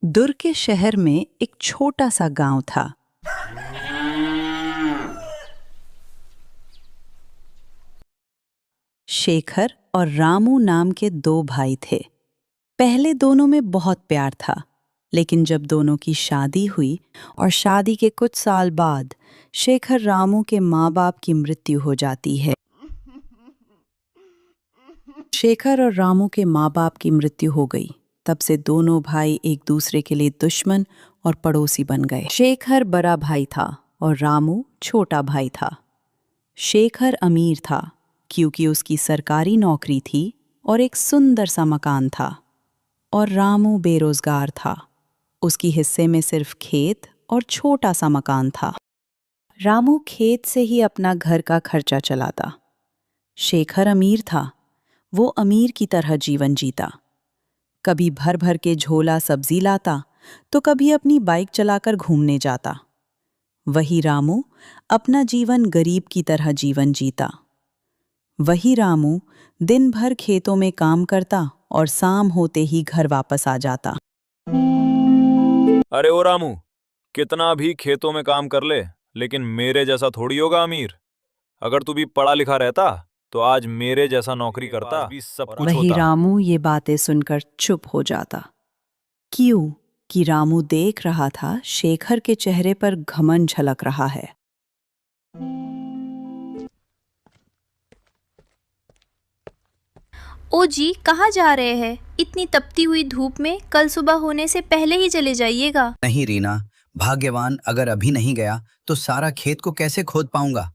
दुर्ग के शहर में एक छोटा सा गांव था। शेखर और रामू नाम के दो भाई थे। पहले दोनों में बहुत प्यार था, लेकिन जब दोनों की शादी हुई और शादी के कुछ साल बाद शेखर रामू के माँ बाप की मृत्यु हो जाती है। शेखर और रामू के माँ बाप की मृत्यु हो गई, तब से दोनों भाई एक दूसरे के लिए दुश्मन और पड़ोसी बन गए। शेखर बड़ा भाई था और रामू छोटा भाई था। शेखर अमीर था क्योंकि उसकी सरकारी नौकरी थी और एक सुंदर सा मकान था, और रामू बेरोजगार था। उसकी हिस्से में सिर्फ खेत और छोटा सा मकान था। रामू खेत से ही अपना घर का खर्चा चलाता। शेखर अमीर था। वो अमीर की तरह जीवन जीता। कभी भर भर के झोला सब्जी लाता तो कभी अपनी बाइक चलाकर घूमने जाता। वही रामू अपना जीवन गरीब की तरह जीवन जीता। वही रामू दिन भर खेतों में काम करता और शाम होते ही घर वापस आ जाता। अरे ओ रामू, कितना भी खेतों में काम कर ले, लेकिन मेरे जैसा थोड़ी होगा अमीर। अगर तू भी पढ़ा लिखा रहता तो आज मेरे जैसा नौकरी करता, भी सब कुछ वही होता। रामू ये बातें सुनकर चुप हो जाता। क्यों? कि रामू देख रहा था शेखर के चेहरे पर घमंड झलक रहा है। ओ जी, कहाँ जा रहे हैं? इतनी तपती हुई धूप में कल सुबह होने से पहले ही चले जाइएगा। नहीं रीना, भाग्यवान अगर अभी नहीं गया तो सारा खेत को कैसे खोद पाऊंगा,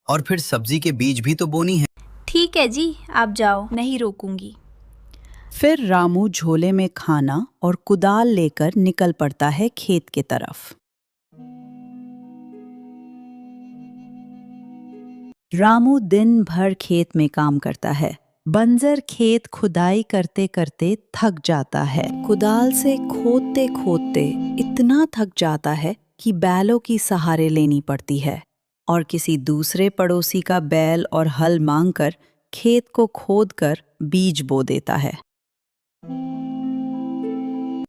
और फिर सब्जी के बीज भी तो बोनी है। ठीक है जी, आप जाओ, नहीं रोकूंगी। फिर रामू झोले में खाना और कुदाल लेकर निकल पड़ता है खेत के तरफ। रामू दिन भर खेत में काम करता है। बंजर खेत खुदाई करते करते थक जाता है। कुदाल से खोदते खोदते इतना थक जाता है कि बैलों की सहारे लेनी पड़ती है, और किसी दूसरे पड़ोसी का बैल और हल मांगकर खेत को खोदकर बीज बो देता है।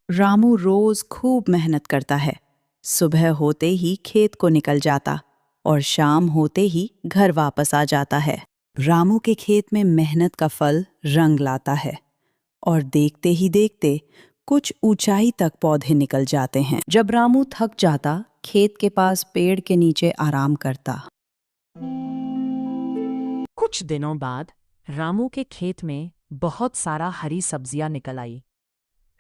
रामू रोज खूब मेहनत करता है। सुबह होते ही खेत को निकल जाता और शाम होते ही घर वापस आ जाता है। रामू के खेत में मेहनत का फल रंग लाता है, और देखते ही देखते कुछ ऊंचाई तक पौधे निकल जाते हैं। जब रामू थक जाता, खेत के पास पेड़ के नीचे आराम करता। कुछ दिनों बाद रामू के खेत में बहुत सारा हरी सब्जियां निकल आई।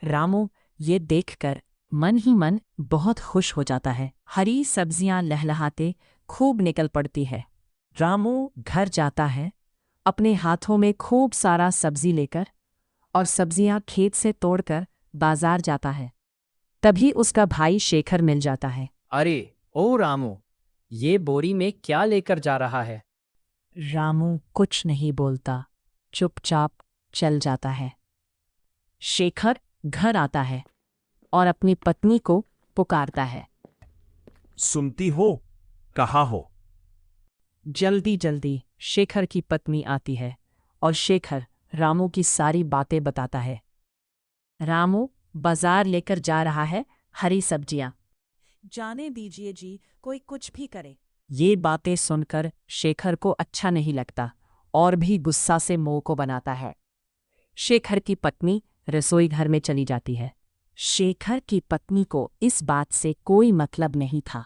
रामू ये देखकर मन ही मन बहुत खुश हो जाता है। हरी सब्जियां लहलहाते खूब निकल पड़ती है। रामू घर जाता है, अपने हाथों में खूब सारा सब्जी लेकर, और सब्जियां खेत से तोड़कर बाजार जाता है। तभी उसका भाई शेखर मिल जाता है। अरे ओ रामू, ये बोरी में क्या लेकर जा रहा है? रामू कुछ नहीं बोलता, चुपचाप चल जाता है। शेखर घर आता है और अपनी पत्नी को पुकारता है। सुनती हो? कहाँ हो? जल्दी जल्दी शेखर की पत्नी आती है और शेखर रामू की सारी बातें बताता है। रामू बाजार लेकर जा रहा है हरी सब्जियां। जाने दीजिए जी, कोई कुछ भी करे। ये बातें सुनकर शेखर को अच्छा नहीं लगता और भी गुस्सा से मुंह को बनाता है। शेखर की पत्नी रसोई घर में चली जाती है। शेखर की पत्नी को इस बात से कोई मतलब नहीं था,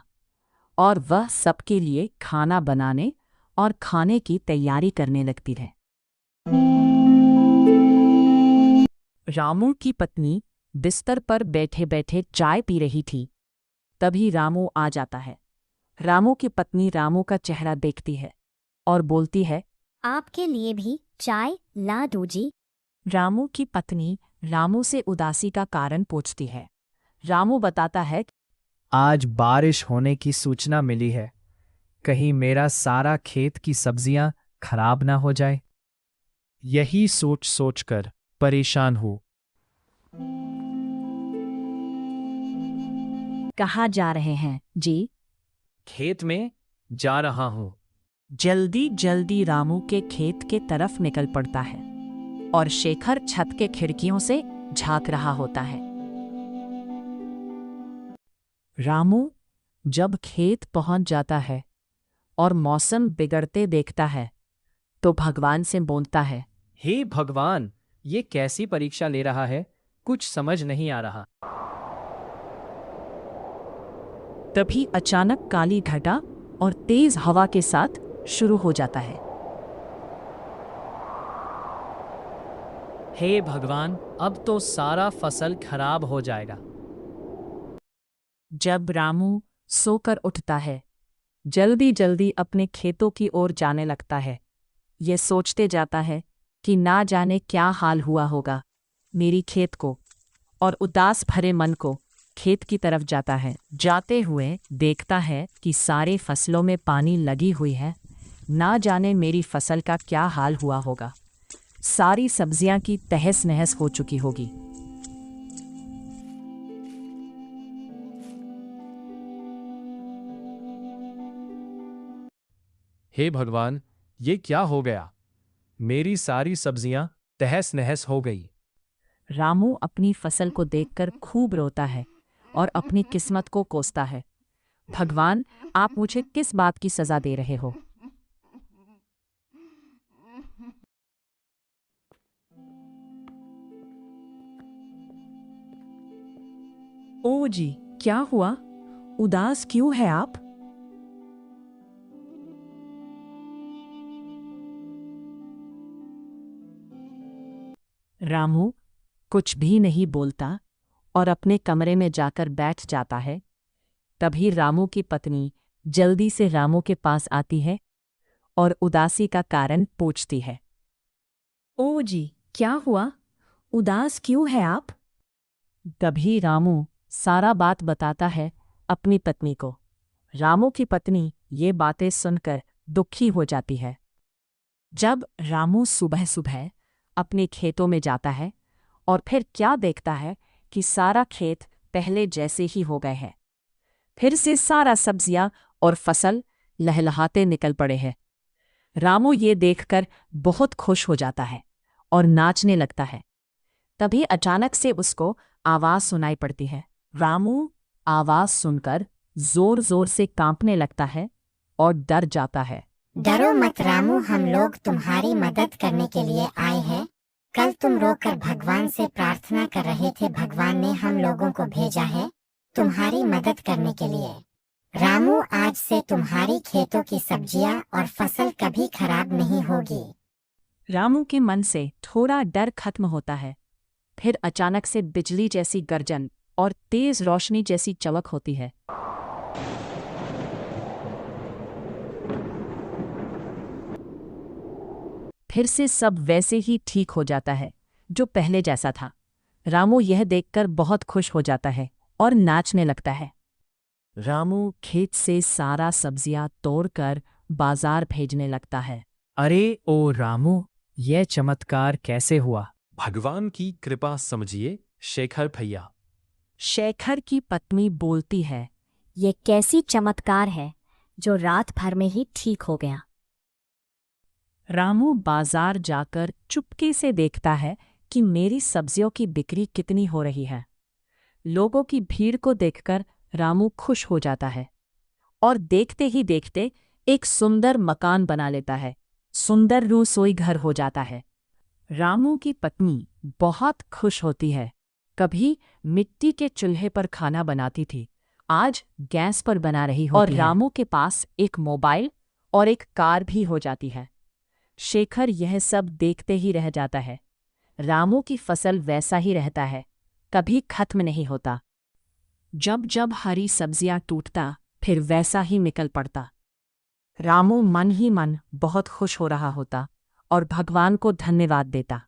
और वह सबके लिए खाना बनाने और खाने की तैयारी करने लगती है। रामू की पत्नी बिस्तर पर बैठे बैठे चाय पी रही थी। तभी रामू आ जाता है। रामू की पत्नी रामू का चेहरा देखती है और बोलती है, आपके लिए भी चाय ला दूं जी? रामू की पत्नी रामू से उदासी का कारण पूछती है। रामू बताता है, आज बारिश होने की सूचना मिली है, कहीं मेरा सारा खेत की सब्जियां खराब ना हो जाए। यही सोच सोचकर परेशान हूँ। कहाँ जा रहे हैं जी? खेत में जा रहा हूँ। जल्दी जल्दी रामू के खेत के तरफ निकल पड़ता है, और शेखर छत के खिड़कियों से झांक रहा होता है। रामू जब खेत पहुंच जाता है और मौसम बिगड़ते देखता है तो भगवान से बोलता है, हे भगवान, ये कैसी परीक्षा ले रहा है? कुछ समझ नहीं आ रहा। तभी अचानक काली घटा और तेज हवा के साथ शुरू हो जाता है। हे भगवान, अब तो सारा फसल खराब हो जाएगा। जब रामू सोकर उठता है, जल्दी जल्दी अपने खेतों की ओर जाने लगता है। ये सोचते जाता है कि ना जाने क्या हाल हुआ होगा मेरी खेत को, और उदास भरे मन को खेत की तरफ जाता है। जाते हुए देखता है कि सारे फसलों में पानी लगी हुई है। ना जाने मेरी फसल का क्या हाल हुआ होगा। सारी सब्जियां की तहस नहस हो चुकी होगी। हे भगवान, ये क्या हो गया? मेरी सारी सब्जियां तहस नहस हो गई। रामू अपनी फसल को देखकर खूब रोता है और अपनी किस्मत को कोसता है। भगवान, आप मुझे किस बात की सजा दे रहे हो? ओ जी, क्या हुआ? उदास क्यों है आप? रामू कुछ भी नहीं बोलता और अपने कमरे में जाकर बैठ जाता है। तभी रामू की पत्नी जल्दी से रामू के पास आती है और उदासी का कारण पूछती है। ओ जी, क्या हुआ? उदास क्यों है आप? तभी रामू सारा बात बताता है अपनी पत्नी को। रामू की पत्नी ये बातें सुनकर दुखी हो जाती है। जब रामू सुबह सुबह अपने खेतों में जाता है और फिर क्या देखता है कि सारा खेत पहले जैसे ही हो गए हैं। फिर से सारा सब्जियां और फसल लहलहाते निकल पड़े हैं। रामू ये देखकर बहुत खुश हो जाता है और नाचने लगता है। तभी अचानक से उसको आवाज सुनाई पड़ती है। रामू आवाज सुनकर जोर जोर से कांपने लगता है और डर जाता है। डरो मत रामू, हम लोग तुम्हारी मदद करने के लिए आए हैं। कल तुम रोकर भगवान से प्रार्थना कर रहे थे, भगवान ने हम लोगों को भेजा है तुम्हारी मदद करने के लिए। रामू, आज से तुम्हारी खेतों की सब्जियां और फसल कभी खराब नहीं होगी। रामू के मन से थोड़ा डर खत्म होता है। फिर अचानक से बिजली जैसी गर्जन और तेज रोशनी जैसी चमक होती है। फिर से सब वैसे ही ठीक हो जाता है जो पहले जैसा था। रामू यह देखकर बहुत खुश हो जाता है और नाचने लगता है। रामू खेत से सारा सब्जियां तोड़कर बाजार भेजने लगता है। अरे ओ रामू, यह चमत्कार कैसे हुआ? भगवान की कृपा समझिए शेखर भैया। शेखर की पत्नी बोलती है, ये कैसी चमत्कार है जो रात भर में ही ठीक हो गया। रामू बाजार जाकर चुपके से देखता है कि मेरी सब्जियों की बिक्री कितनी हो रही है। लोगों की भीड़ को देखकर रामू खुश हो जाता है और देखते ही देखते एक सुंदर मकान बना लेता है। सुंदर रसोई घर हो जाता है। रामू की पत्नी बहुत खुश होती है। कभी मिट्टी के चूल्हे पर खाना बनाती थी, आज गैस पर बना रही होती है। और रामू के पास एक मोबाइल और एक कार भी हो जाती है। शेखर यह सब देखते ही रह जाता है। रामू की फसल वैसा ही रहता है, कभी खत्म नहीं होता। जब जब हरी सब्जियां टूटता फिर वैसा ही निकल पड़ता। रामू मन ही मन बहुत खुश हो रहा होता और भगवान को धन्यवाद देता।